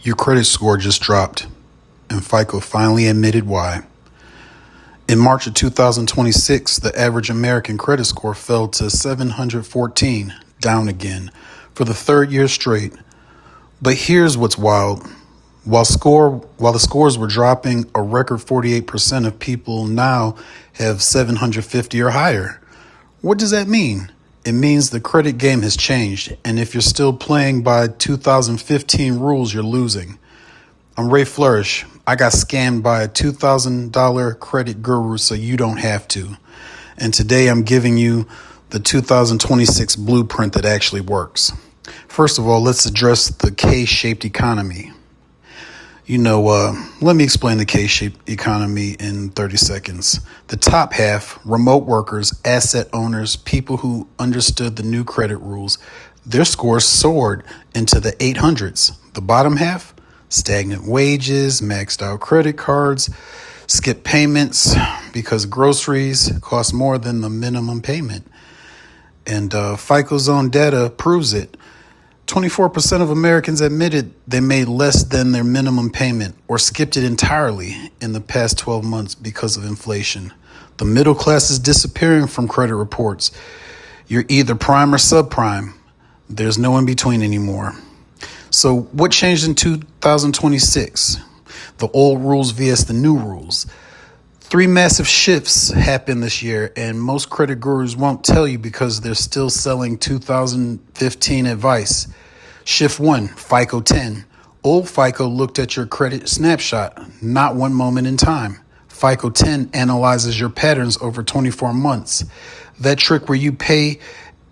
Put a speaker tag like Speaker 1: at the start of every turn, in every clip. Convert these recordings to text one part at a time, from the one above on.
Speaker 1: Your credit score just dropped, and FICO finally admitted why. In March of 2026, the average American credit score fell to 714, down again, for the third year straight. But here's what's wild. While the scores were dropping, a record 48% of people now have 750 or higher. What does that mean? It means the credit game has changed, and if you're still playing by 2015 rules, you're losing. I'm Ray Flourish. I got scammed by a $2,000 credit guru so you don't have to. And today I'm giving you the 2026 blueprint that actually works. First of all, let's address the K-shaped economy. Let me explain the K-shaped economy in 30 seconds. The top half, remote workers, asset owners, people who understood the new credit rules, their scores soared into the 800s. The bottom half, stagnant wages, maxed out credit cards, skip payments because groceries cost more than the minimum payment. And FICO's own data proves it. 24% of Americans admitted they made less than their minimum payment or skipped it entirely in the past 12 months because of inflation. The middle class is disappearing from credit reports. You're either prime or subprime. There's no in between anymore. So what changed in 2026? The old rules vs. the new rules. 3 massive shifts happened this year, and most credit gurus won't tell you because they're still selling 2015 advice. Shift 1, FICO 10. Old FICO looked at your credit snapshot, not one moment in time. FICO 10 analyzes your patterns over 24 months. That trick where you pay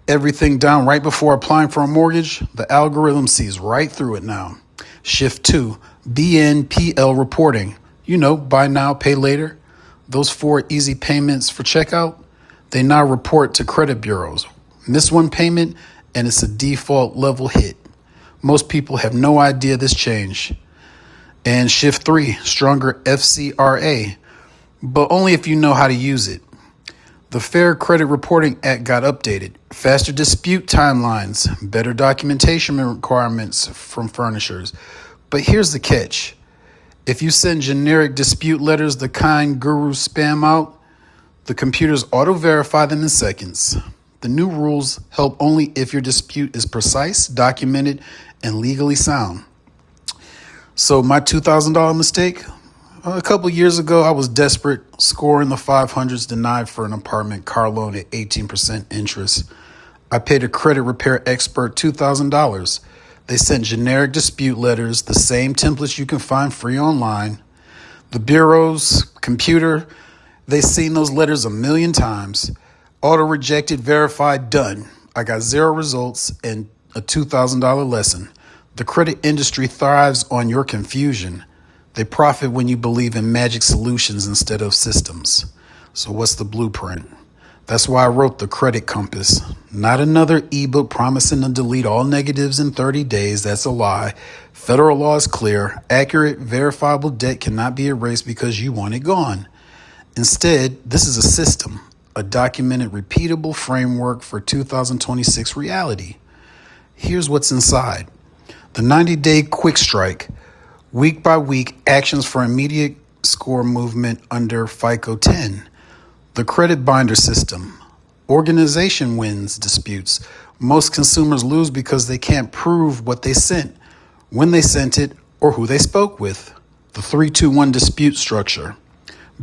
Speaker 1: everything down right before applying for a mortgage, the algorithm sees right through it now. Shift 2, BNPL reporting. Buy now, pay later. Those 4 easy payments for checkout, they now report to credit bureaus. Miss one payment and it's a default level hit. Most people have no idea this changed. And shift 3, stronger FCRA, but only if you know how to use it. The Fair Credit Reporting Act got updated. Faster dispute timelines, better documentation requirements from furnishers. But here's the catch. If you send generic dispute letters the kind gurus spam out, the computers auto-verify them in seconds. The new rules help only if your dispute is precise, documented, and legally sound. So my $2,000 mistake? A couple years ago, I was desperate, scoring the 500s, denied for an apartment car loan at 18% interest. I paid a credit repair expert $2,000. They sent generic dispute letters, the same templates you can find free online. The bureau's computer, they've seen those letters a million times. Auto-rejected, verified, done. I got 0 results and a $2,000 lesson. The credit industry thrives on your confusion. They profit when you believe in magic solutions instead of systems. So what's the blueprint? That's why I wrote the Credit Compass. Not another ebook promising to delete all negatives in 30 days. That's a lie. Federal law is clear. Accurate, verifiable debt cannot be erased because you want it gone. Instead, this is a system, a documented, repeatable framework for 2026 reality. Here's what's inside. The 90-day quick strike, week by week actions for immediate score movement under FICO 10. The credit binder system, organization wins disputes. Most consumers lose because they can't prove what they sent, when they sent it, or who they spoke with. The 3-2-1 dispute structure,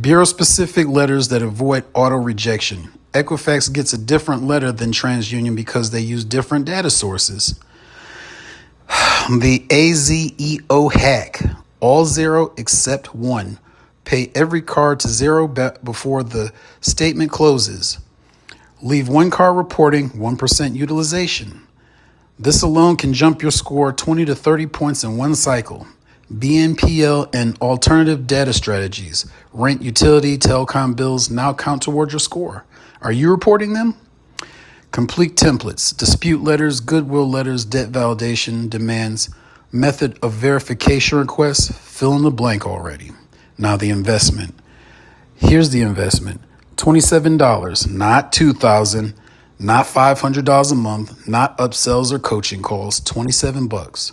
Speaker 1: bureau-specific letters that avoid auto-rejection. Equifax gets a different letter than TransUnion because they use different data sources. The AZEO hack, all 0 except 1. Pay every card to 0 before the statement closes. Leave 1 card reporting 1% utilization. This alone can jump your score 20 to 30 points in one cycle. BNPL and alternative data strategies. Rent, utility, telecom bills now count toward your score. Are you reporting them? Complete templates, dispute letters, goodwill letters, debt validation, demands, method of verification requests, fill in the blank already. Now the investment. Here's the investment. $27, not $2,000, not $500 a month, not upsells or coaching calls, $27.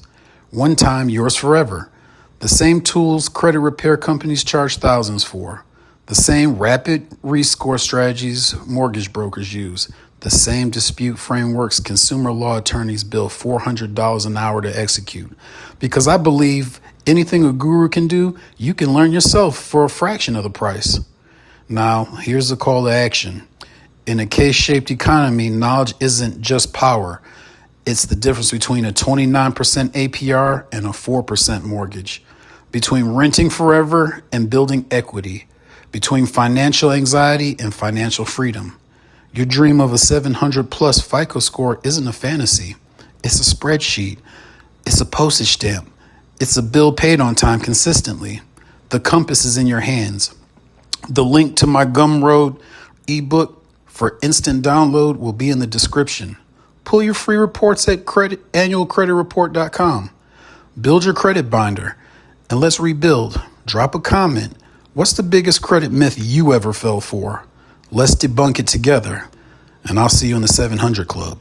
Speaker 1: One time, yours forever. The same tools credit repair companies charge thousands for. The same rapid rescore strategies mortgage brokers use. The same dispute frameworks consumer law attorneys bill $400 an hour to execute. Because I believe anything a guru can do, you can learn yourself for a fraction of the price. Now, here's the call to action. In a K-shaped economy, knowledge isn't just power. It's the difference between a 29% APR and a 4% mortgage, between renting forever and building equity, between financial anxiety and financial freedom. Your dream of a 700 plus FICO score isn't a fantasy. It's a spreadsheet. It's a postage stamp. It's a bill paid on time consistently. The compass is in your hands. The link to my Gumroad ebook for instant download will be in the description. Pull your free reports at annualcreditreport.com. Build your credit binder and let's rebuild. Drop a comment. What's the biggest credit myth you ever fell for? Let's debunk it together. And I'll see you in the 700 Club.